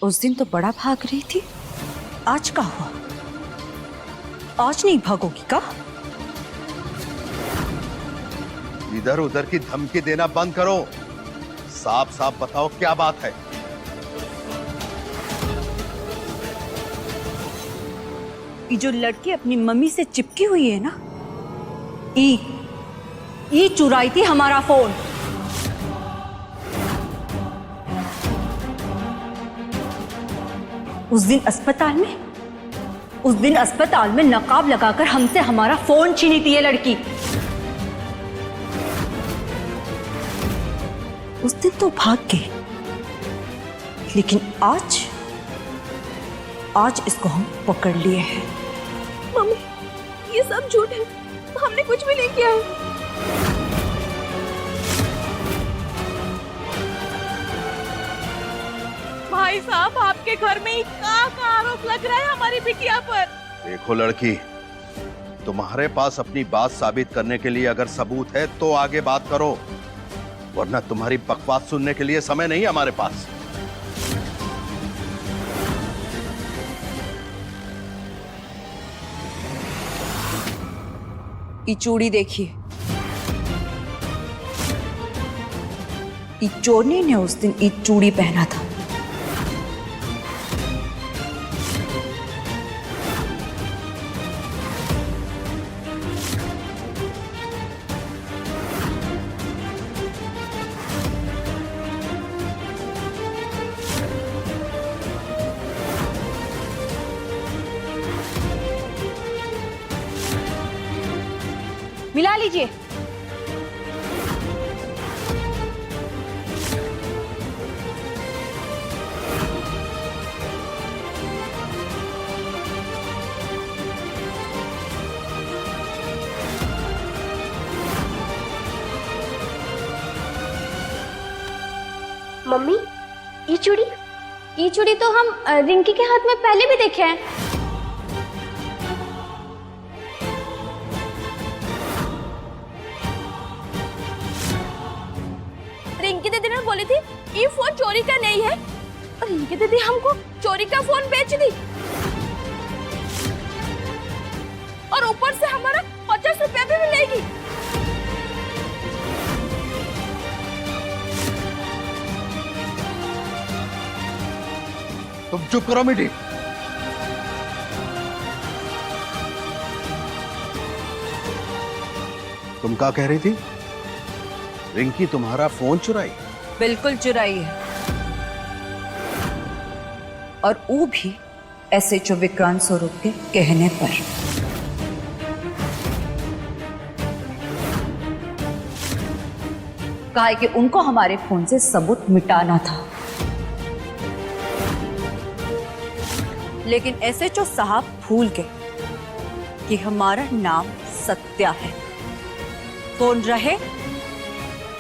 उस दिन तो बड़ा भाग रही थी, आज का हुआ? आज नहीं भागोगी का? इधर उधर की धमकी देना बंद करो, साफ साफ बताओ क्या बात है। ये जो लड़की अपनी मम्मी से चिपकी हुई है ना, ई चुराई थी हमारा फोन। उस दिन अस्पताल में नकाब लगाकर हमसे हमारा फोन छीनी थी ये लड़की। उस दिन तो भाग गई, लेकिन आज इसको हम पकड़ लिए हैं। मम्मी, ये सब झूठ है, हमने कुछ भी नहीं किया है। भाई साहब, आपके घर में का आरोप लग रहा है हमारी बिटिया पर। देखो लड़की, तुम्हारे पास अपनी बात साबित करने के लिए अगर सबूत है तो आगे बात करो, वरना तुम्हारी बकवास सुनने के लिए समय नहीं हमारे पास। ये चूड़ी देखिए, ये चोरनी ने उस दिन ये चूड़ी पहना था। मिला लीजिए। मम्मी, ये चूड़ी तो हम रिंकी के हाथ में पहले भी देखे हैं। रिंकी दीदी ने बोली थी ये फोन चोरी का नहीं है, और रिंकी दीदी हमको चोरी का फोन बेच दी, और ऊपर से हमारा 50 रुपया भी मिलेगी। तुम चुप करो मिठी। तुम क्या कह रही थी? रिंकी तुम्हारा फोन चुराई? बिल्कुल चुराई है, और वो भी SHO विक्रांत स्वरूप के कहने पर। कहा है कि उनको हमारे फोन से सबूत मिटाना था, लेकिन SHO साहब भूल गए कि हमारा नाम सत्या है। फोन रहे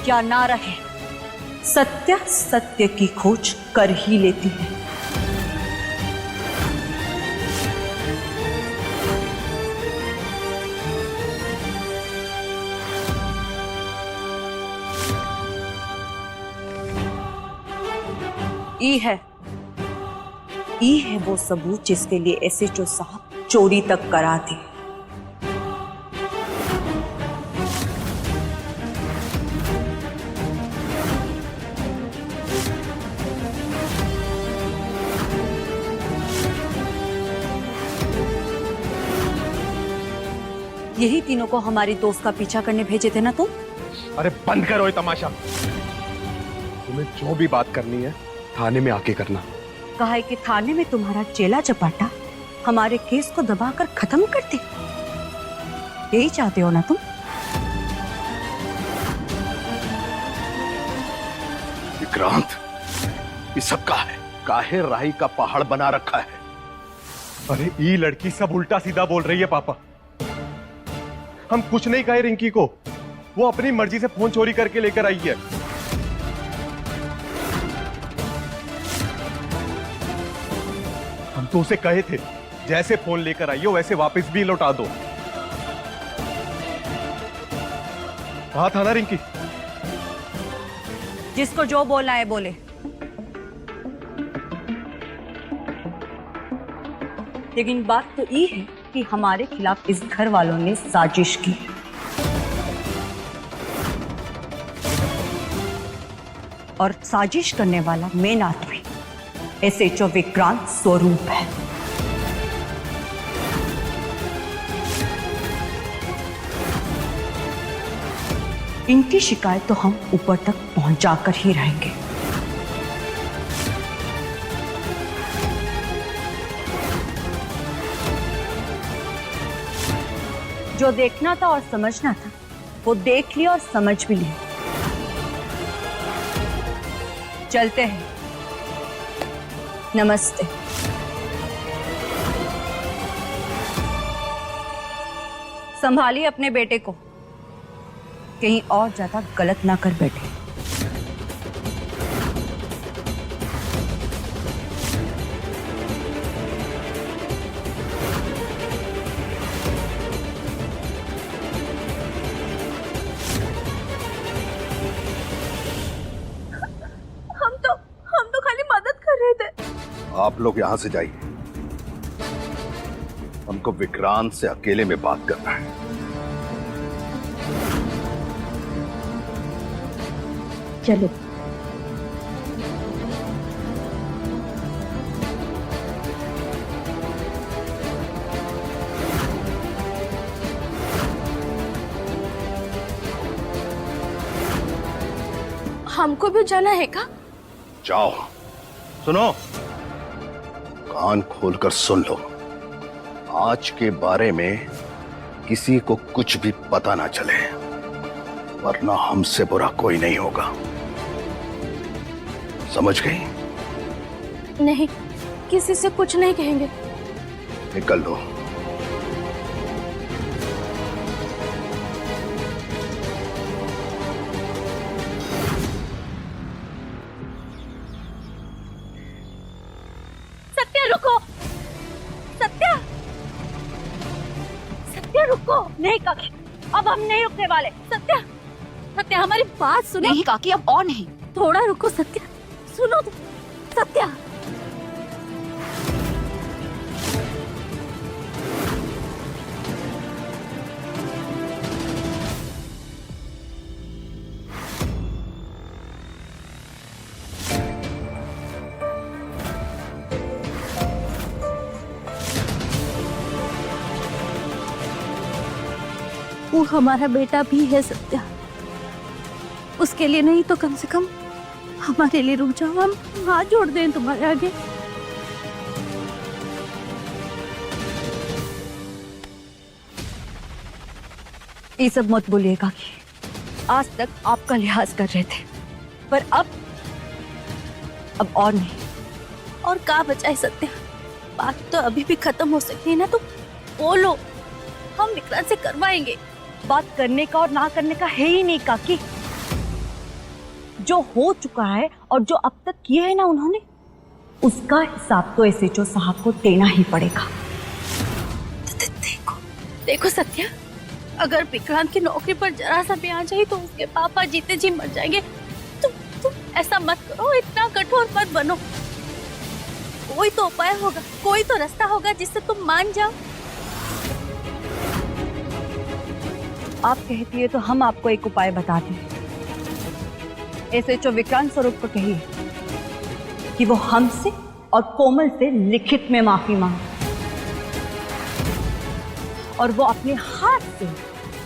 या ना रहे, सत्या सत्य की खोज कर ही लेती है। ई है वो सबूत जिसके लिए SHO साहब चोरी तक करा दी। यही तीनों को हमारी दोस्त का पीछा करने भेजे थे ना तुम? अरे बंद करो ये तमाशा। तुम्हें जो भी बात करनी है थाने में आके करना। कहा है कि थाने में तुम्हारा चेला चपाटा हमारे केस को दबाकर खत्म कर दे। यही चाहते हो ना तुम? विक्रांत, ये सब का है? काहे राही का पहाड़ बना रखा है? अरे ये लड़की सब उल्टा सीधा बोल रही है पापा। हम कुछ नहीं कहे रिंकी को, वो अपनी मर्जी से फोन चोरी करके लेकर आई है। हम तो उसे कहे थे जैसे फोन लेकर आई हो वैसे वापस भी लौटा दो। कहा था ना रिंकी? जिसको जो बोलना है बोले। लेकिन बात तो ये है कि हमारे खिलाफ इस घर वालों ने साजिश की, और साजिश करने वाला मेन आदमी एसएचओ विक्रांत स्वरूप है। इनकी शिकायत तो हम ऊपर तक पहुंचाकर ही रहेंगे। जो देखना था और समझना था वो देख लिया और समझ भी लिया। चलते हैं। नमस्ते। संभालिए अपने बेटे को, कहीं और ज्यादा गलत ना कर बैठे। हम तो खाली मदद कर रहे थे। आप लोग यहां से जाइए, हमको विक्रांत से अकेले में बात करना है। चलो। हमको भी जाना है का? जाओ। सुनो, कान खोलकर सुन लो। आज के बारे में किसी को कुछ भी पता ना चले, वरना हमसे बुरा कोई नहीं होगा। समझ गई? नहीं, किसी से कुछ नहीं कहेंगे। निकल लो। सत्या रुको। सत्या, सत्या रुको। नहीं काकी, अब हम नहीं रुकने वाले। सत्या, सत्या हमारी बात सुनो। नहीं काकी, अब और नहीं। थोड़ा रुको सत्या, सुनो तो। सत्या, वो हमारा बेटा भी है सत्या। उसके लिए नहीं तो कम से कम हमारे लिए रुक जाओ। हम हाथ जोड़ दें तुम्हारे आगे। ये सब मत बोलिए काकी। आज तक आपका लिहाज कर रहे थे, पर अब और नहीं। और का बचा है सत्या? बात तो अभी भी खत्म हो सकती है ना, तो बोलो, हम विक्रांत से करवाएंगे। बात करने का और ना करने का है ही नहीं काकी। जो हो चुका है और जो अब तक किए है ना उन्होंने, उसका हिसाब तो एसएचओ साहब को देना ही पड़ेगा। देखो देखो सत्या, अगर विक्रांत की नौकरी पर जरा सा भी आ जाए तो उसके पापा जीते जी मर जाएंगे। तुम ऐसा मत करो, इतना कठोर मत बनो। कोई तो उपाय होगा, कोई तो रास्ता होगा जिससे तुम मान जाओ। आप कहती है तो हम आपको एक उपाय बताते हैं। एसएचओ विक्रांत स्वरूप को कहिए कि वो हमसे और कोमल से लिखित में माफी मांगे, और वो अपने हाथ से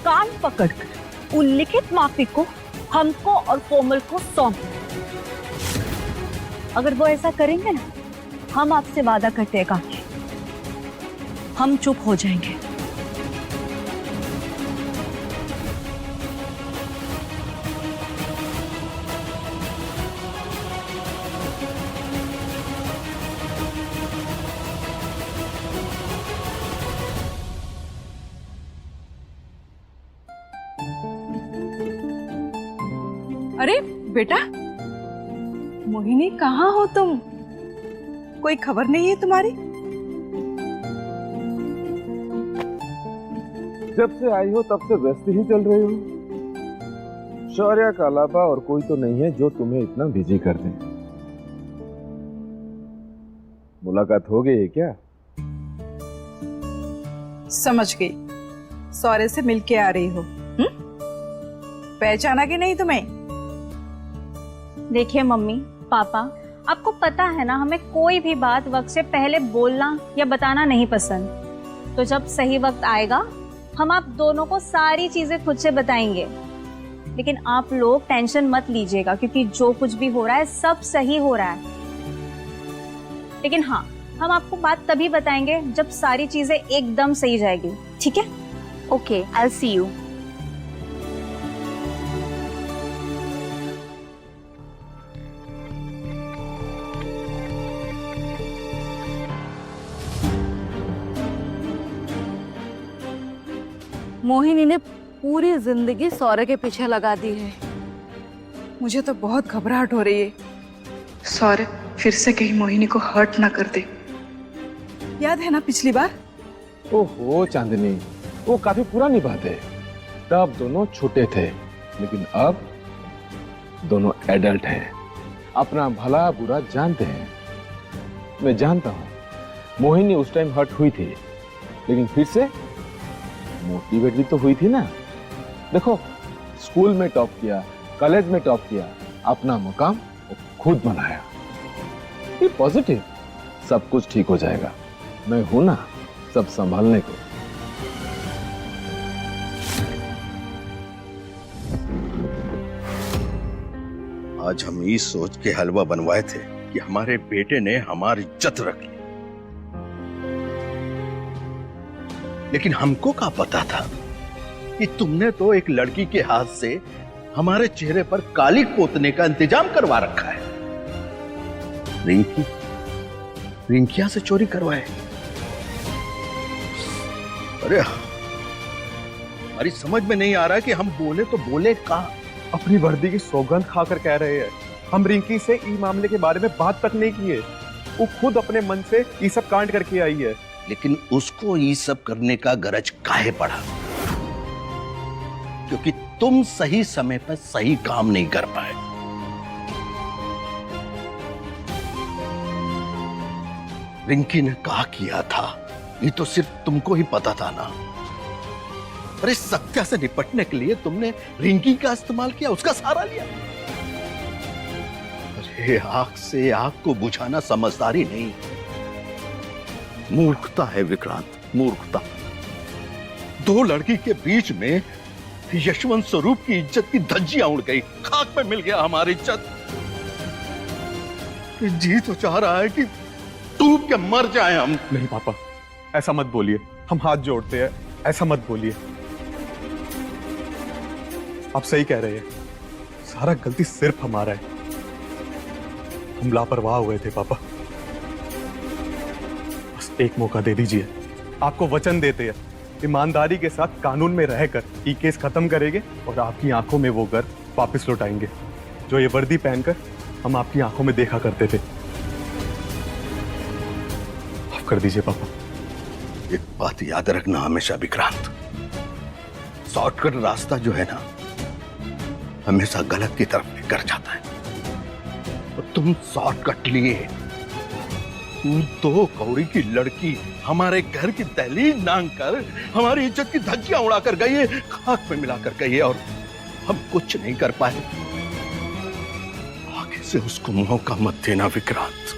कान पकड़कर उन लिखित माफी को हमको और कोमल को सौंपे। अगर वो ऐसा करेंगे ना, हम आपसे वादा करते हैं काकी, हम चुप हो जाएंगे। अरे बेटा, मोहिनी कहाँ हो तुम? कोई खबर नहीं है तुम्हारी? जब से आई हो तब से व्यस्त ही चल रही हो। शौर्य का अलावा और कोई तो नहीं है जो तुम्हें इतना बिजी कर दे। मुलाकात हो गई है क्या? समझ गई, सौरे से मिलके आ रही हो। पहचाना कि नहीं तुम्हें? देखिए मम्मी पापा, आपको पता है ना, हमें कोई भी बात वक्त से पहले बोलना या बताना नहीं पसंद। तो जब सही वक्त आएगा हम आप दोनों को सारी चीजें खुद से बताएंगे। लेकिन आप लोग टेंशन मत लीजिएगा, क्योंकि जो कुछ भी हो रहा है सब सही हो रहा है। लेकिन हाँ, हम आपको बात तभी बताएंगे जब सारी चीजें एकदम सही जाएगी, ठीक है? Okay, I will see you. Mohini ने पूरी जिंदगी सौर्य के पीछे लगा दी है। मुझे तो बहुत घबराहट हो रही है। सौर्य फिर से कहीं मोहिनी को हर्ट ना कर दे। याद है ना पिछली बार? ओहो चांदनी, वो काफी पुरानी बात है। तब दोनों छोटे थे, लेकिन अब दोनों एडल्ट हैं, अपना भला बुरा जानते हैं। मैं जानता हूँ मोहिनी उस टाइम हर्ट हुई थी, लेकिन फिर से मोटिवेट भी तो हुई थी ना। देखो, स्कूल में टॉप किया, कॉलेज में टॉप किया, अपना मुकाम खुद बनाया। ये पॉजिटिव, सब कुछ ठीक हो जाएगा। मैं हूं ना सब संभालने को। आज हम इस सोच के हलवा बनवाए थे कि हमारे बेटे ने हमारी इज्जत रख ली, लेकिन हमको क्या पता था कि तुमने तो एक लड़की के हाथ से हमारे चेहरे पर काली पोतने का इंतजाम करवा रखा है। रिंकिया से चोरी करवाए। अरे हमारी समझ में नहीं आ रहा कि हम बोले तो बोले का। अपनी वर्दी की सौगंध खाकर कह रहे हैं। हम रिंकी से ई मामले के बारे में बात तक नहीं किए। वो खुद अपने मन से ये सब कांड करके आई है। लेकिन उसको ये सब करने का गरज काहे पड़ा? क्योंकि तुम सही समय पर सही काम नहीं कर पाए। रिंकी ने कहा किया था, ये तो सिर्फ तुमको ही पता था ना। अरे सत्या से निपटने के लिए तुमने रिंकी का इस्तेमाल किया, उसका सहारा लिया। अरे आग से आग को बुझाना समझदारी नहीं, मूर्खता है विक्रांत, मूर्खता। दो लड़की के बीच में यशवंत स्वरूप की इज्जत की धज्जियां उड़ गई, खाक में मिल गया हमारी इज्जत। जी तो चाह रहा है कि डूब के मर जाए हम। नहीं पापा, ऐसा मत बोलिए, हम हाथ जोड़ते हैं, ऐसा मत बोलिए। आप सही कह रहे हैं, सारा गलती सिर्फ हमारा है। हम लापरवाह हुए थे पापा। बस एक मौका दे दीजिए। आपको वचन देते हैं ईमानदारी के साथ कानून में रहकर ये केस खत्म करेंगे और आपकी आंखों में वो घर वापस लौटाएंगे जो ये वर्दी पहनकर हम आपकी आंखों में देखा करते थे। माफ कर दीजिए पापा। एक बात याद रखना हमेशा विक्रांत, शॉर्टकट रास्ता जो है ना हमेशा गलत की तरफ लेकर जाता है। और तुम शॉर्टकट लिए, दो कौड़ी की लड़की हमारे घर की दहलीज नांग कर हमारी इज्जत की धज्जियां उड़ाकर गई है, खाक में मिलाकर गई है, और हम कुछ नहीं कर पाए। आगे से उसको मौका मत देना विक्रांत।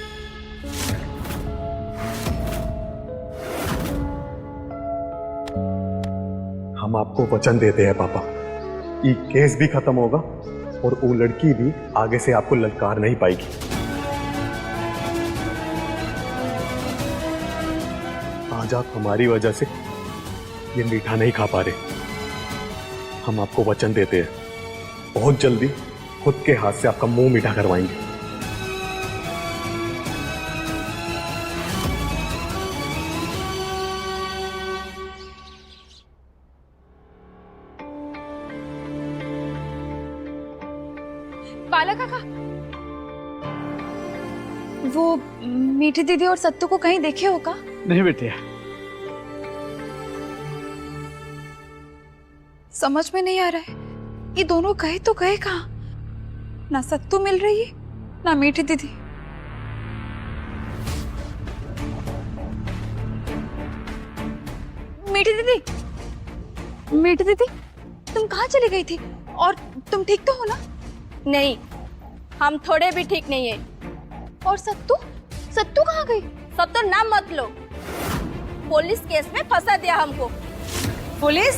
हम आपको वचन देते हैं पापा, ये केस भी खत्म होगा और वो लड़की भी आगे से आपको ललकार नहीं पाएगी। आज आप हमारी वजह से ये मीठा नहीं खा पा रहे। हम आपको वचन देते हैं, बहुत जल्दी खुद के हाथ से आपका मुंह मीठा करवाएंगे। बाला काका, वो मीठी दीदी और सत्तू को कहीं देखे हो का? नहीं बेटे, समझ में नहीं आ रहा है, ये दोनों गए तो गए कहाँ? ना सत्तू मिल रही है ना मीठी दीदी। मीठी दीदी, मीठी दीदी, तुम कहाँ चली गई थी? और तुम ठीक तो हो ना? नहीं, हम थोड़े भी ठीक नहीं है। और सत्तू, सत्तू कहाँ गई? सब तो नाम मत लो, पुलिस केस में फंसा दिया हमको। पुलिस?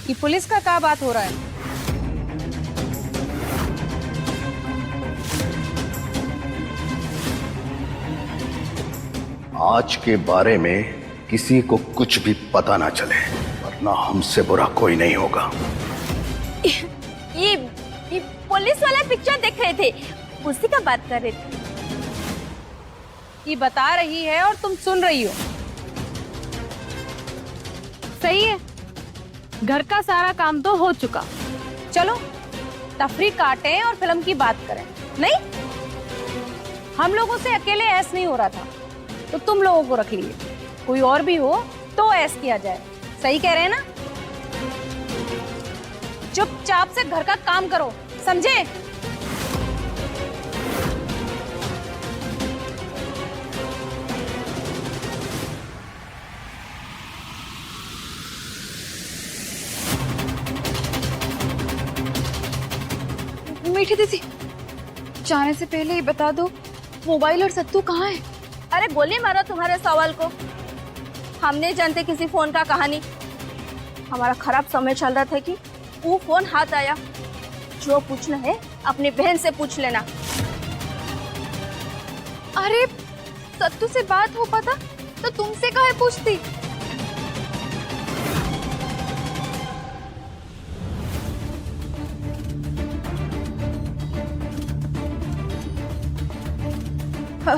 ये पुलिस का क्या बात हो रहा है? आज के बारे में किसी को कुछ भी पता ना चले, वरना हमसे बुरा कोई नहीं होगा। ये पुलिस वाला पिक्चर देख रहे थे, उसी का बात कर रहे थे। ये बता रही है और तुम सुन रही हो। सही है, घर का सारा काम तो हो चुका। चलो तफरी काटें और फिल्म की बात करें। नहीं, हम लोगों से अकेले ऐस नहीं हो रहा था, तो तुम लोगों को रख लिए। कोई और भी हो तो ऐस किया जाए। सही कह रहे हैं ना? चुपचाप से घर का काम करो, समझे? मीठी दीदी, जाने से पहले ही बता दो, मोबाइल और सत्तू कहाँ है? अरे गोली मारो तुम्हारे सवाल को। हम नहीं जानते किसी फोन का कहानी। हमारा खराब समय चल रहा था कि वो फोन हाथ आया। जो पूछना है अपनी बहन से पूछ लेना। अरे सत्तू से बात हो पाता तो तुमसे काहे पूछती?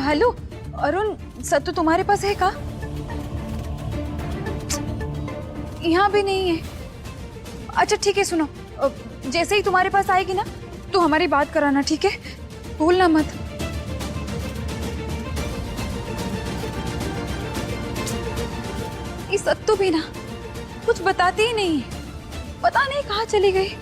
हेलो अरुण, सत्तू तुम्हारे पास है का? यहाँ भी नहीं है। अच्छा ठीक है, सुनो, जैसे ही तुम्हारे पास आएगी ना तो हमारी बात कराना, ठीक है? भूलना मत। ये सत्तू भी ना कुछ बताती ही नहीं है, पता नहीं कहाँ चली गई।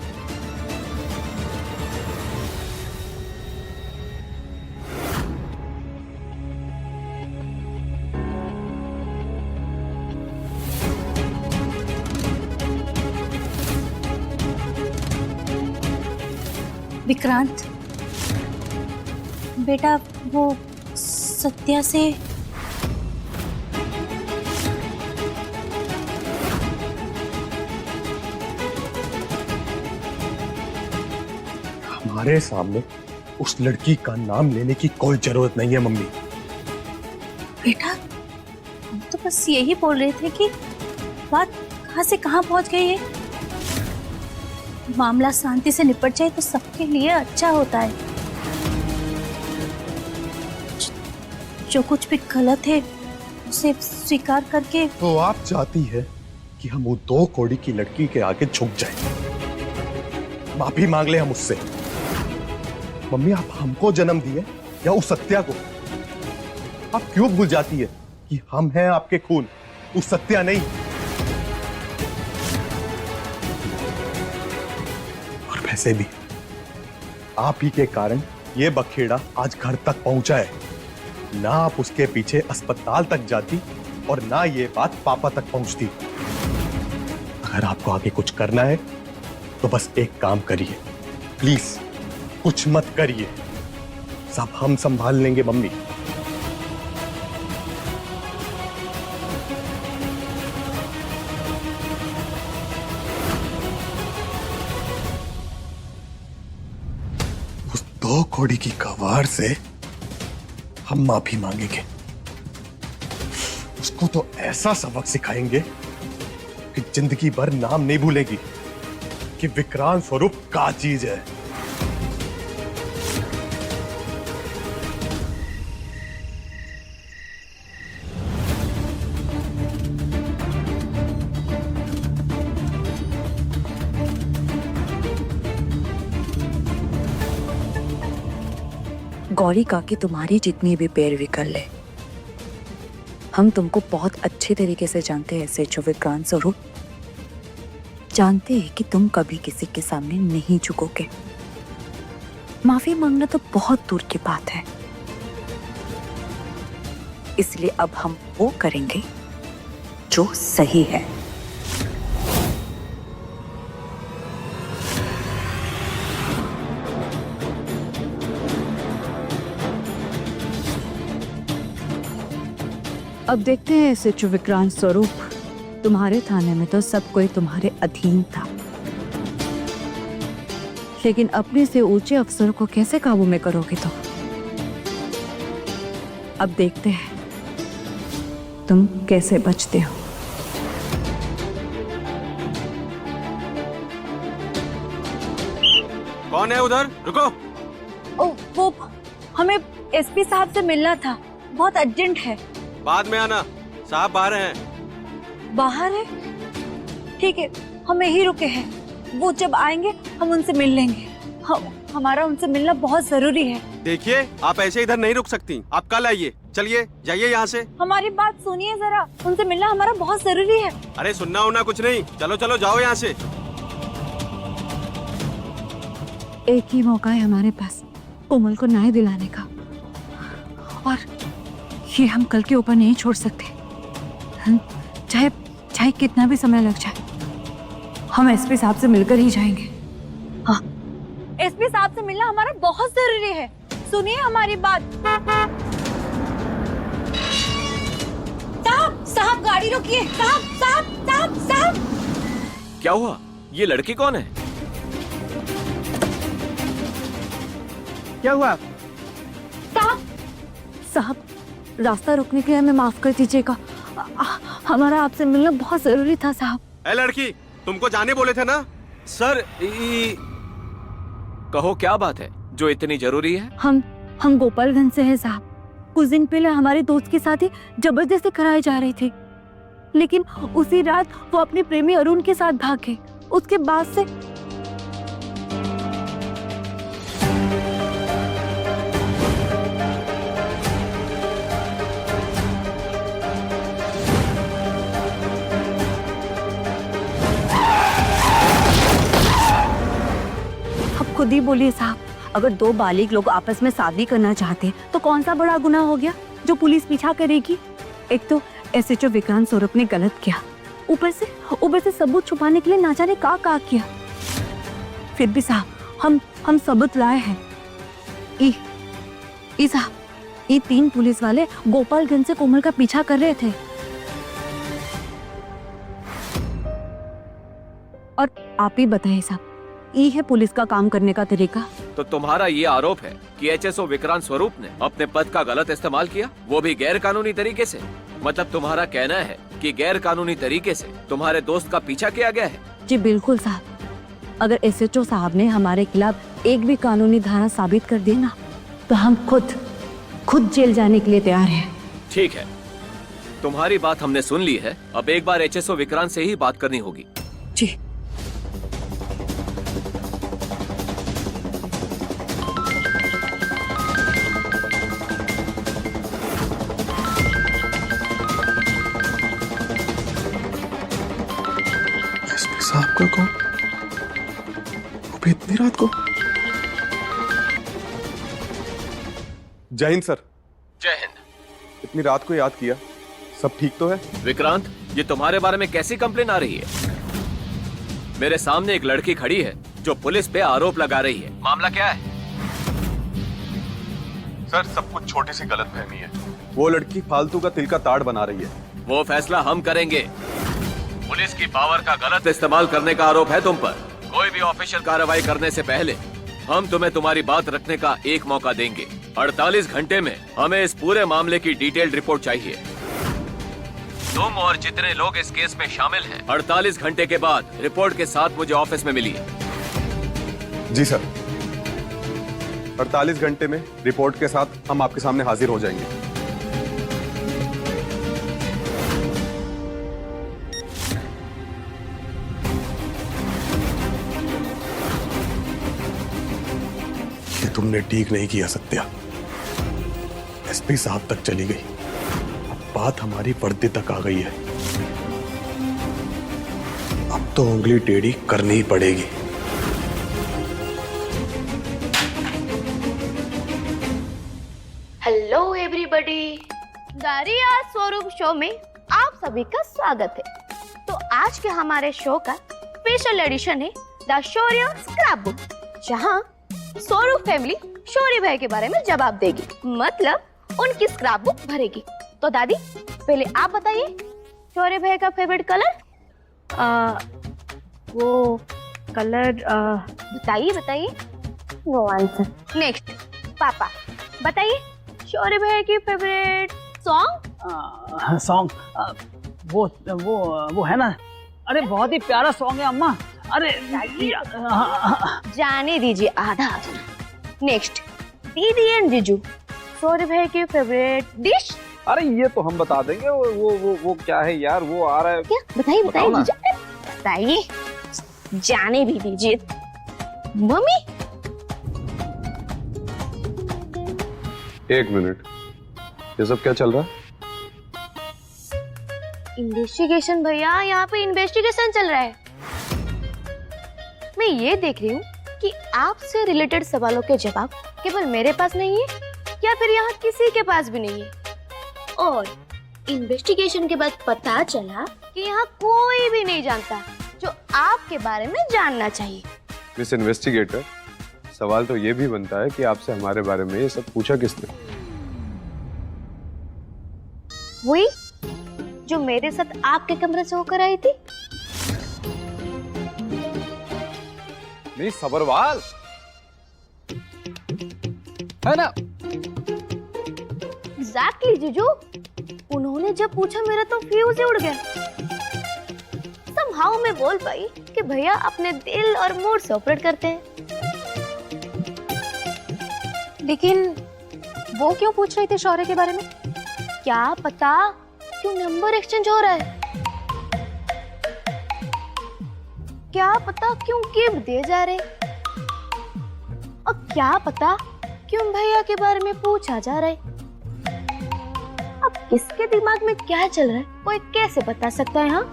विक्रांत बेटा, वो सत्या से हमारे सामने उस लड़की का नाम लेने की कोई जरूरत नहीं है मम्मी। बेटा, हम तो बस यही बोल रहे थे कि बात कहाँ से कहाँ पहुंच गई है। मामला शांति से निपट जाए तो सबके लिए अच्छा होता है। जो कुछ भी गलत है उसे स्वीकार करके। तो आप चाहती है कि हम वो 2 कौड़ी की लड़की के आगे झुक जाएं, माफी मांग ले हम उससे? मम्मी, आप हमको जन्म दिए या उस सत्या को? आप क्यों भूल जाती है कि हम हैं आपके खून, उस सत्या नहीं? और वैसे भी आप ही के कारण ये बखेड़ा आज घर तक पहुंचा है। ना आप उसके पीछे अस्पताल तक जाती और ना ये बात पापा तक पहुंचती। अगर आपको आगे कुछ करना है तो बस एक काम करिए, प्लीज कुछ मत करिए, सब हम संभाल लेंगे मम्मी। उस 2 कौड़ी की कवार से हम माफी मांगेंगे। उसको तो ऐसा सबक सिखाएंगे कि जिंदगी भर नाम नहीं भूलेगी कि विक्रांत स्वरूप क्या चीज है। गौरी काकी तुम्हारी जितनी भी पैरवी कर ले, हम तुमको बहुत अच्छे तरीके से जानते हैं SHO विक्रांत स्वरूप। जानते हैं कि तुम कभी किसी के सामने नहीं झुकोगे, माफी मांगना तो बहुत दूर की बात है, इसलिए अब हम वो करेंगे जो सही है। अब देखते हैं एसएचओ विक्रांत स्वरूप, तुम्हारे थाने में तो सब कोई तुम्हारे अधीन था, लेकिन अपने से ऊंचे अफसर को कैसे काबू में करोगे तुम? अब देखते हैं तुम कैसे बचते हो। कौन है उधर? रुको। ओ, वो हमें एसपी साहब से मिलना था, बहुत अर्जेंट है। बाद में आना, साहब बाहर हैं। बाहर है? ठीक है, हम यहीं रुके हैं, वो जब आएंगे हम उनसे मिल लेंगे। हमारा उनसे मिलना बहुत जरूरी है। देखिए, आप ऐसे इधर नहीं रुक सकती, आप कल आइए। चलिए जाइए यहाँ से। हमारी बात सुनिए जरा, उनसे मिलना हमारा बहुत जरूरी है। अरे सुनना होना कुछ नहीं, चलो चलो जाओ यहाँ से। एक ही मौका है हमारे पास कोमल को न्याय दिलाने का, और ये हम कल के ऊपर नहीं छोड़ सकते। चाहे चाहे कितना भी समय लग जाए, हम एसपी साहब से मिलकर ही जाएंगे। हाँ, एसपी साहब से मिलना हमारा बहुत जरूरी है, सुनिए हमारी बात। साहब साहब गाड़ी रोकिए। साहब साहब साहब साहब। क्या हुआ? ये लड़की कौन है? क्या हुआ? साहब साहब, रास्ता रोकने के लिए हमें माफ कर दीजिएगा, हमारा आपसे मिलना बहुत जरूरी था साहब। ए लड़की, तुमको जाने बोले थे ना? सर कहो क्या बात है जो इतनी जरूरी है? हम गोपालगंज से हैं साहब। कुछ दिन पहले हमारे दोस्त की शादी जबरदस्ती कराई जा रही थी, लेकिन उसी रात वो अपने प्रेमी अरुण के साथ भाग गए। उसके बाद से खुद ही बोलिए साहब, अगर दो बालिग लोग आपस में शादी करना चाहते हैं तो कौन सा बड़ा गुनाह हो गया जो पुलिस पीछा करेगी? एक तो एसएचओ विक्रांत स्वरूप ने गलत किया, ऊपर से सबूत छुपाने के लिए ना जाने का किया। फिर भी साहब हम सबूत लाए हैं। साहब, ये 3 पुलिस वाले गोपालगंज से कोमल का पीछा कर रहे थे, और आप ही बताइए साहब, ये है पुलिस का काम करने का तरीका? तो तुम्हारा ये आरोप है कि एचएसओ विक्रांत स्वरूप ने अपने पद का गलत इस्तेमाल किया, वो भी गैर कानूनी तरीके से। मतलब तुम्हारा कहना है कि गैर कानूनी तरीके से तुम्हारे दोस्त का पीछा किया गया है? जी बिल्कुल साहब, अगर एसएचओ साहब ने हमारे खिलाफ एक भी कानूनी धारा साबित कर दी ना, तो हम खुद जेल जाने के लिए तैयार हैं। ठीक है, तुम्हारी बात हमने सुन ली है। अब एक बार एचएसओ विक्रांत से ही बात करनी होगी। जी। साहब का कौन? वो भी इतनी रात को? जय हिंद सर। जय हिंद। इतनी रात को याद किया, सब ठीक तो है? विक्रांत, ये तुम्हारे बारे में कैसी कंप्लेन आ रही है? मेरे सामने एक लड़की खड़ी है जो पुलिस पे आरोप लगा रही है। मामला क्या है? सर, सब कुछ छोटी सी गलतफहमी है। वो लड़की फालतू का तिल का ताड़ बना रही है। वो फैसला हम करेंगे। पुलिस की पावर का गलत इस्तेमाल करने का आरोप है तुम पर। कोई भी ऑफिशियल कार्रवाई करने से पहले हम तुम्हें तुम्हारी बात रखने का एक मौका देंगे। 48 घंटे में हमें इस पूरे मामले की डिटेल्ड रिपोर्ट चाहिए। तुम और जितने लोग इस केस में शामिल हैं, 48 घंटे के बाद रिपोर्ट के साथ मुझे ऑफिस में मिलिए। जी सर, 48 घंटे में रिपोर्ट के साथ हम आपके सामने हाजिर हो जाएंगे। ये तुमने ठीक नहीं किया सत्या। एसपी साहब तक चली गई, अब बात हमारी पर्दे तक आ गई है। अब तो उंगली टेढ़ी करनी ही पड़ेगी। हेलो एवरीबॉडी, दारिया स्वरूप शो में आप सभी का स्वागत है। तो आज के हमारे शो का स्पेशल एडिशन है द शौर्य स्क्रैप बुक, जहाँ स्वरूप फैमिली शौर्य भाई के बारे में जवाब देगी, मतलब उनकी स्क्रैप बुक भरेगी। तो दादी, पहले आप बताइए शौर्य भाई का फेवरेट कलर। वो कलर बताइए। No answer. नेक्स्ट, पापा बताइए शौर्य भाई की फेवरेट सॉन्ग। सॉन्ग वो है ना, अरे बहुत ही प्यारा सॉन्ग है अम्मा। अरे जाने दीजिए आधा अधूरा। नेक्स्ट, दीदी एंड जीजू, शौर्य भाई की फेवरेट डिश। अरे ये तो हम बता देंगे। वो क्या है यार, वो आ रहा है। क्या बताइए बताइए, जाने भी दीजिए। मम्मी, एक मिनट, ये सब क्या चल रहा है? इन्वेस्टिगेशन भैया, यहाँ पे इन्वेस्टिगेशन चल रहा है। मैं ये देख रही हूँ कि आपसे रिलेटेड सवालों के जवाब केवल मेरे पास नहीं है या फिर यहाँ किसी के पास भी नहीं है। और इन्वेस्टिगेशन के बाद पता चला कि यहाँ कोई भी नहीं जानता जो आपके बारे में जानना चाहिए। मिस इन्वेस्टिगेटर, सवाल तो ये भी बनता है कि आपसे हमारे बारे में ये सब पूछा किसने? वही जो मेरे साथ आपके कमरे से होकर आई थी। नहीं, सबरवाल है ना? एग्जैक्टली जीजू, उन्होंने जब पूछा मेरा तो फ्यूज ही उड़ गया। समहाउ मैं बोल पाई कि भैया अपने दिल और मूड से ऑपरेट करते हैं। लेकिन वो क्यों पूछ रही थी शौर्य के बारे में? क्या पता क्यों नंबर एक्सचेंज हो रहा है, क्या पता क्यों गिफ्ट दिए जा रहे, और क्या पता क्यों भैया के बारे में पूछा जा रहा है। अब किसके दिमाग में क्या चल रहा है कोई कैसे बता सकता है? हाँ,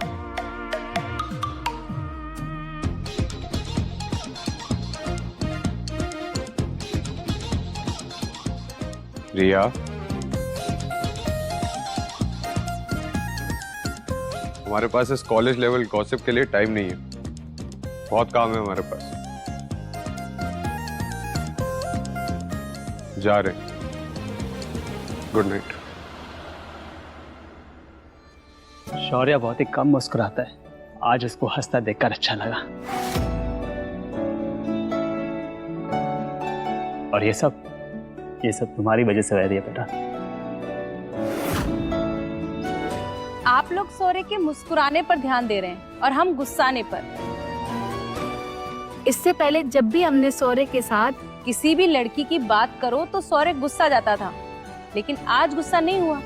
रिया, हमारे पास इस कॉलेज लेवल गॉसिप के लिए टाइम नहीं है, बहुत काम है हमारे पास। जा रहे, गुड नाइट। शौर्य बहुत ही कम मुस्कुराता है, आज उसको हंसता देखकर अच्छा लगा। और ये सब तुम्हारी वजह से हो रही है बेटा। आप लोग शौर्य के मुस्कुराने पर ध्यान दे रहे हैं और हम गुस्साने पर। इससे पहले जब भी हमने शौर्य के साथ किसी भी लड़की की बात करो तो शौर्य गुस्सा जाता था, लेकिन आज गुस्सा नहीं हुआ।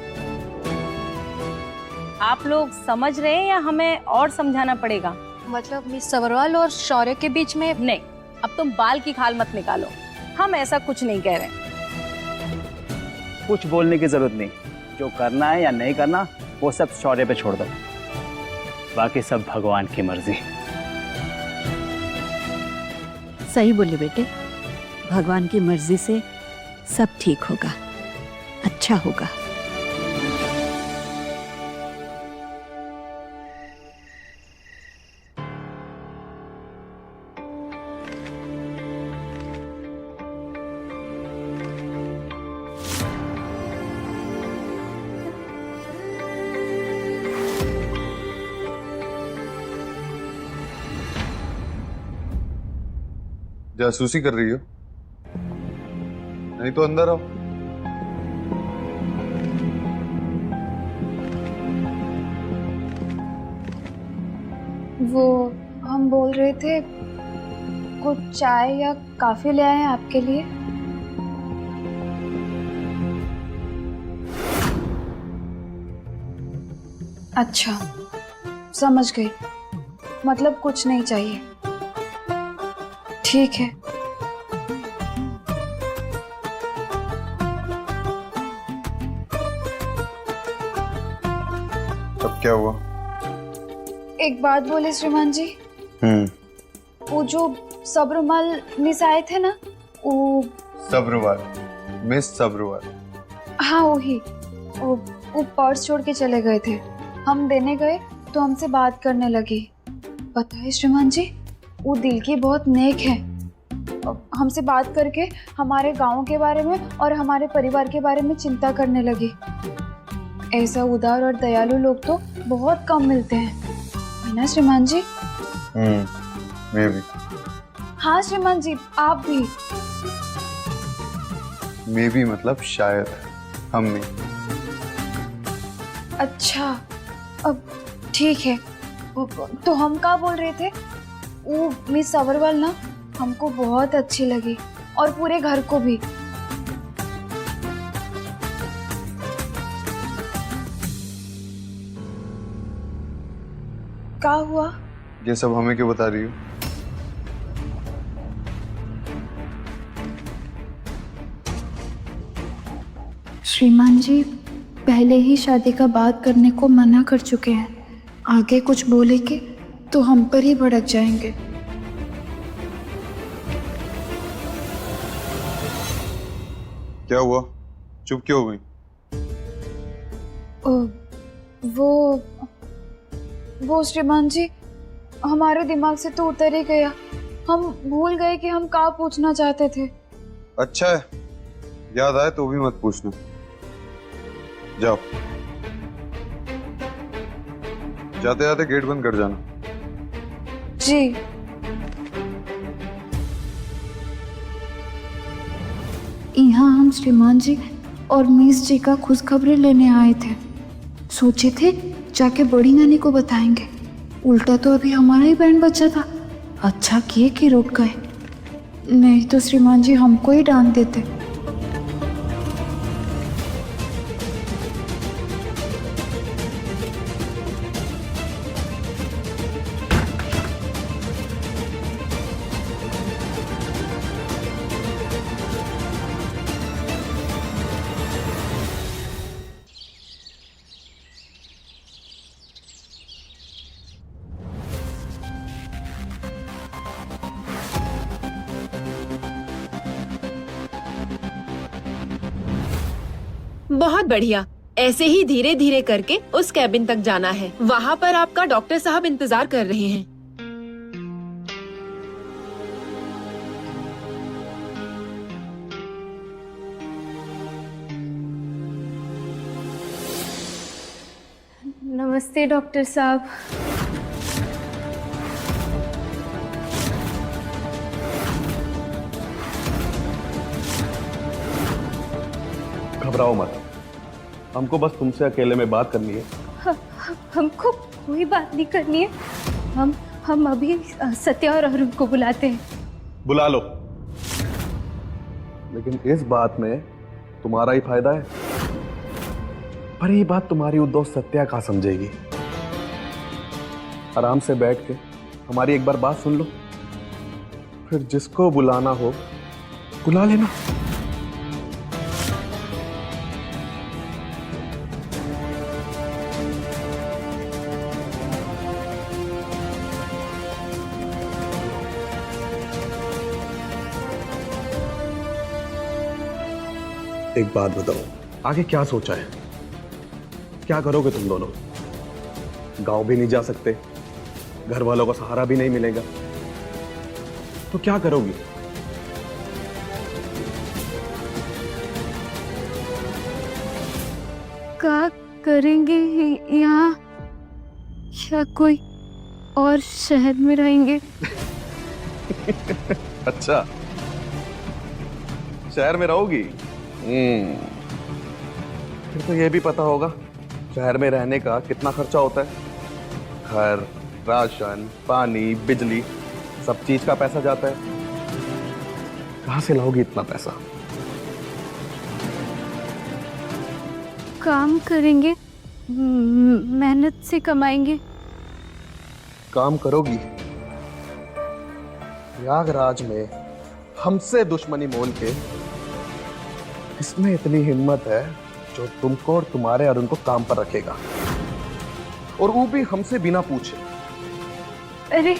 आप लोग समझ रहे हैं या हमें और समझाना पड़ेगा? मतलब मिस सबरवाल और शौर्य के बीच में? नहीं, अब तुम बाल की खाल मत निकालो, हम ऐसा कुछ नहीं कह रहे। कुछ बोलने की जरूरत नहीं, जो करना है या नहीं करना वो सब शौर्य पे छोड़ दो, बाकी सब भगवान की मर्जी। सही बोले बेटे, भगवान की मर्जी से सब ठीक होगा, अच्छा होगा। जासूसी कर रही हो? नहीं तो अंदर आओ। वो हम बोल रहे थे कुछ चाय या कॉफी ले आए आपके लिए। अच्छा, समझ गई, मतलब कुछ नहीं चाहिए। ठीक है। तब क्या हुआ? एक बात बोले श्रीमान जी, वो जो सब्रमल मिस आए थे ना, वो सब्रवाल, मिस सब्रवाल, हाँ वही, वो पर्स छोड़ के चले गए थे। हम देने गए तो हमसे बात करने लगी। पता है श्रीमान जी, वो दिल की बहुत नेक है। हमसे बात करके हमारे गांव के बारे में और हमारे परिवार के बारे में चिंता करने लगी। ऐसा उदार और दयालु लोग तो बहुत कम मिलते हैं, है ना श्रीमान जी? मैं भी। हाँ श्रीमान जी, आप भी। मैं भी मतलब शायद, हम में। अच्छा, अब ठीक है। तो हम क्या बोल रहे थे? वो मिस अग्रवाल ना हमको बहुत अच्छी लगी, और पूरे घर को भी। क्या हुआ? ये सब हमें क्यों बता रही हो? श्रीमान जी पहले ही शादी का बात करने को मना कर चुके हैं। आगे कुछ बोलेंगे तो हम पर ही भड़क जाएंगे। क्या हुआ? चुप क्यों हो गई? वो श्रीमान जी, हमारे दिमाग से तो उतर ही गया। हम भूल गए कि हम क्या पूछना चाहते थे। अच्छा है, याद आए तो भी मत पूछना। जाओ, जाते जाते गेट बंद कर जाना। जी। यहाँ हम श्रीमान जी और मिस जी का खुशखबरी लेने आए थे। सोचे थे जाके बड़ी नानी को बताएंगे, उल्टा तो अभी हमारा ही बैंड बचा था। अच्छा किए कि रुक गए, नहीं तो श्रीमान जी हमको ही डांट देते। बहुत बढ़िया। ऐसे ही धीरे धीरे करके उस कैबिन तक जाना है। वहाँ पर आपका डॉक्टर साहब इंतजार कर रहे हैं। नमस्ते डॉक्टर साहब। घबराओ मत, हमको बस तुमसे अकेले में बात करनी है। हमको कोई बात नहीं करनी है। हम अभी सत्या और अरुण को बुलाते हैं। बुला लो, लेकिन इस बात में तुम्हारा ही फायदा है। पर ये बात तुम्हारी उस दोस्त सत्या का समझेगी। आराम से बैठ के हमारी एक बार बात सुन लो, फिर जिसको बुलाना हो बुला लेना। एक बात बताओ, आगे क्या सोचा है? क्या करोगे तुम दोनों? गांव भी नहीं जा सकते, घर वालों का सहारा भी नहीं मिलेगा, तो क्या करोगी? क्या करेंगे यहाँ, या कोई और शहर में रहेंगे? अच्छा, शहर में रहोगी? फिर तो ये भी पता होगा शहर में रहने का कितना खर्चा होता है। घर, राशन, पानी, बिजली, सब चीज का पैसा जाता है। कहां से लाओगी इतना पैसा? काम करेंगे, मेहनत से कमाएंगे। काम करोगी? प्रयागराज में हमसे दुश्मनी मोल के, इसमें इतनी हिम्मत है जो तुमको और तुम्हारे अरुण को काम पर रखेगा, और वो भी हमसे बिना पूछे। अरे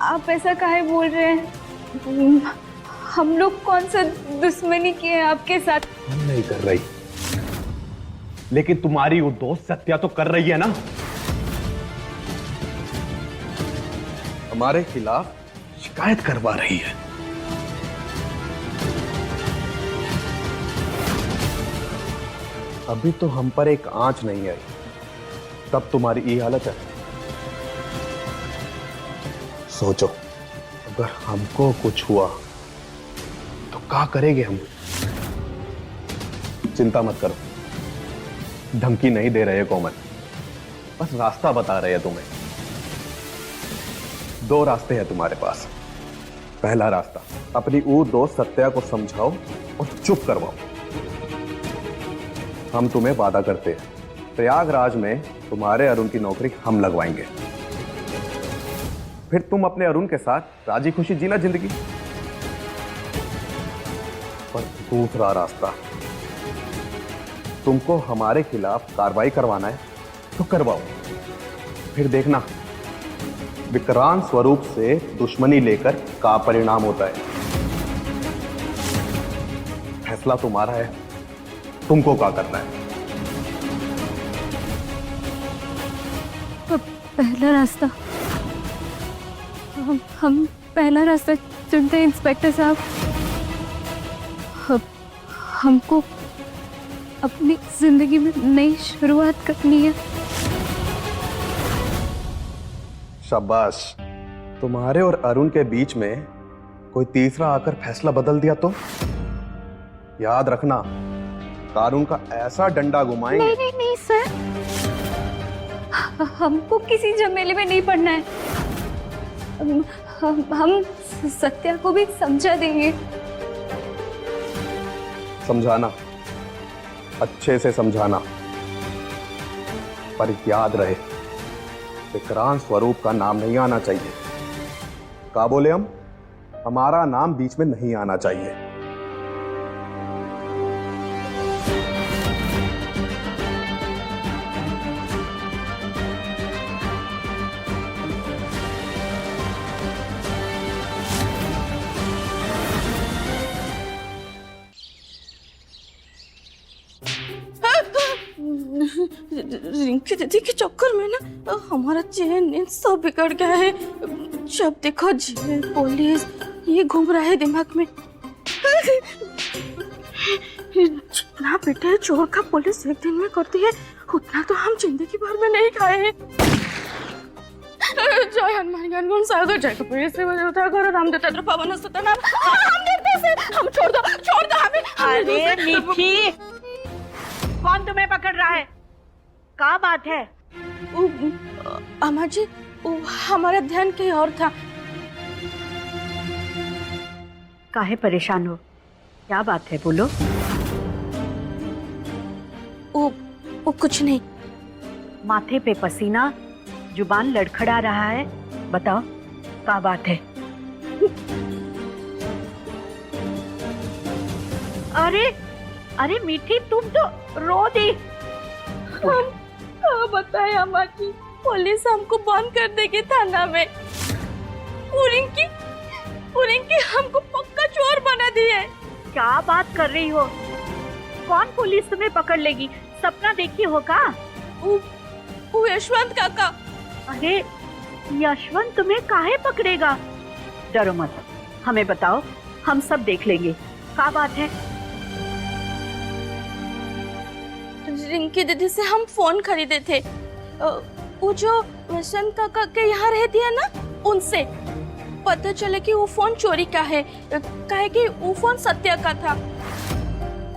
आप ऐसा काहे बोल रहे हैं? हम लोग कौन सा दुश्मनी किए हैं आपके साथ? हम नहीं कर रही, लेकिन तुम्हारी वो दोस्त सत्या तो कर रही है ना, हमारे खिलाफ शिकायत करवा रही है। अभी तो हम पर एक आंच नहीं आई, तब तुम्हारी ये हालत है। सोचो, अगर हमको कुछ हुआ तो क्या करेंगे हम? चिंता मत करो, धमकी नहीं दे रहे कोमल, बस रास्ता बता रहे हैं तुम्हें। 2 रास्ते हैं तुम्हारे पास। पहला रास्ता, अपनी वो दोस्त सत्या को समझाओ और चुप करवाओ। हम तुम्हें वादा करते हैं, प्रयागराज में तुम्हारे अरुण की नौकरी हम लगवाएंगे। फिर तुम अपने अरुण के साथ राजी खुशी जीना जिंदगी। पर दूसरा रास्ता, तुमको हमारे खिलाफ कार्रवाई करवाना है तो करवाओ, फिर देखना विक्रांत स्वरूप से दुश्मनी लेकर क्या परिणाम होता है। फैसला तुम्हारा है, तुमको क्या करना है। पहला रास्ता, हम पहला रास्ता चुनते हैं इंस्पेक्टर साहब। हमको अपनी जिंदगी में नई शुरुआत करनी है। शाबाश। तुम्हारे और अरुण के बीच में कोई तीसरा आकर फैसला बदल दिया तो याद रखना, कानून का ऐसा डंडा घुमाएंगे। नहीं नहीं नहीं सर, हमको किसी झमेले में नहीं पड़ना है। हम सत्या को भी समझा देंगे। समझाना, अच्छे से समझाना, पर याद रहे विक्रांत स्वरूप का नाम नहीं आना चाहिए। क्या बोले हम? हमारा नाम बीच में नहीं आना चाहिए। रिंकी दीदी के चक्कर में ना हमारा चैन सब बिगड़ गया है। जब देखो जेल पुलिस ये घूम रहा है दिमाग में। जितना बेटे चोर का पुलिस एक दिन में करती है, उतना तो हम जिंदगी भर में नहीं खाए हैं। जय हनुमान ज्ञान सागर जय कपूर से उठा करो राम देता तो पवन सुता नाम हम देते से हम छोड़ दो हमें। अरे मीठी, कौन तुम्हें पकड़ रहा है? क्या बात है? अम्मा जी, हमारा ध्यान कहीं और था। काहे परेशान हो? क्या बात है, बोलो। वो कुछ नहीं। माथे पे पसीना, जुबान लड़खड़ा रहा है, बताओ क्या बात है? अरे मीठी, तुम तो रो दी। बताए अम्मा जी, पुलिस हमको बंद कर देगी थाना में। उरिंकी हमको पक्का चोर बना दी है। क्या बात कर रही हो? कौन पुलिस तुम्हें पकड़ लेगी? सपना देखी हो का? वो यशवंत काका। अरे यशवंत तुम्हें काहे पकड़ेगा? डरो मत, हमें बताओ, हम सब देख लेंगे। क्या बात है? रिंकी दीदी से हम फोन खरीदे थे। वो जो यशवंत काका के यहाँ रहती है ना, उनसे पता चला कि वो फोन चोरी का है, काहे कि वो फोन सत्या का था।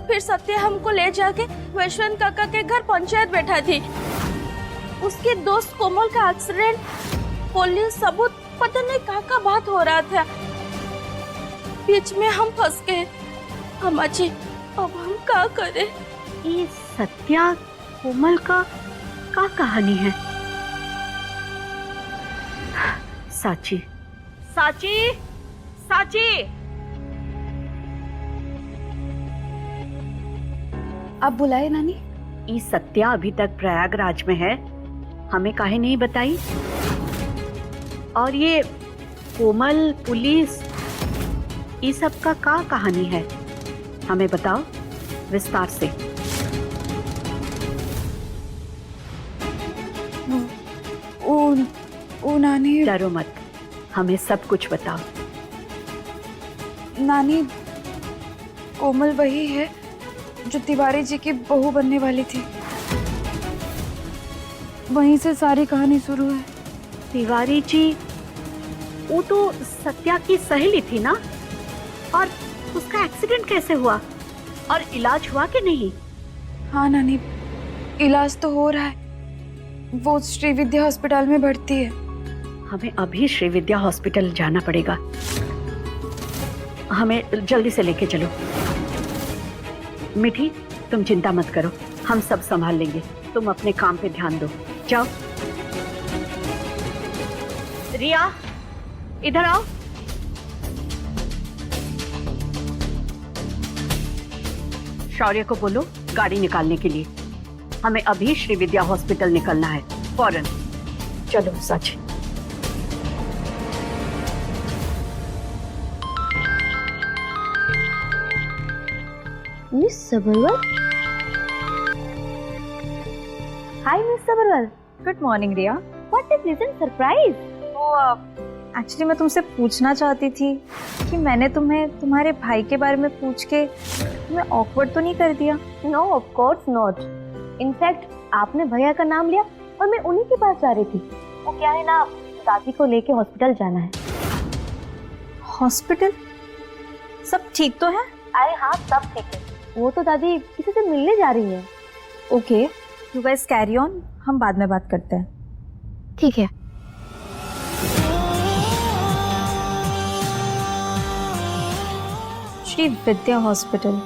फिर सत्या हमको ले जाके यशवंत काका के घर पंचायत बैठा थी। उसके दोस्त कोमल का एक्सीडेंट, पुलिस सबूत, पता नहीं का बात हो रहा था। बीच में हम फंस गए। अम्मा जी, अब हम क्या करें? ये सत्या कोमल का क्या कहानी है? साची, साची, साची, आप बुलाए नानी? ये सत्या अभी तक प्रयागराज में है, हमें काहे नहीं बताई? और ये कोमल, पुलिस, ये सब का कहानी है, हमें बताओ विस्तार से। ओ नानी, डरो मत, हमें सब कुछ बताओ। नानी, कोमल वही है जो तिवारी जी की बहू बनने वाली थी। वहीं से सारी कहानी शुरू है। तिवारी जी, वो तो सत्या की सहेली थी ना? और उसका एक्सीडेंट कैसे हुआ? और इलाज हुआ कि नहीं? हाँ नानी, इलाज तो हो रहा है। वो श्री विद्या हॉस्पिटल में भर्ती है। हमें अभी श्री विद्या हॉस्पिटल जाना पड़ेगा। हमें जल्दी से लेके चलो। मिठी, तुम चिंता मत करो, हम सब संभाल लेंगे। तुम अपने काम पे ध्यान दो, जाओ। रिया, इधर आओ। शौर्य को बोलो गाड़ी निकालने के लिए। हमें अभी श्री विद्या हॉस्पिटल निकलना है, फौरन। चलो सच। Miss Sabarwal. Hi miss Sabarwal. Good morning Riya. What a pleasant surprise. Actually मैं तुमसे पूछना चाहती थी कि मैंने तुम्हें तुम्हारे भाई के बारे में पूछ के तुम्हें ऑकवर्ड तो नहीं कर दिया? No, of course not. In fact आपने भैया का नाम लिया और मैं उन्हीं के पास जा रही थी। वो क्या है ना, दादी को लेके हॉस्पिटल जाना है। हॉस्पिटल? सब ठीक तो है? अरे हाँ, सब ठीक है। वो तो दादी किसी से मिलने जा रही है। Okay, you guys carry on, हम बाद में बात करते हैं। ठीक है। श्री विद्या हॉस्पिटल,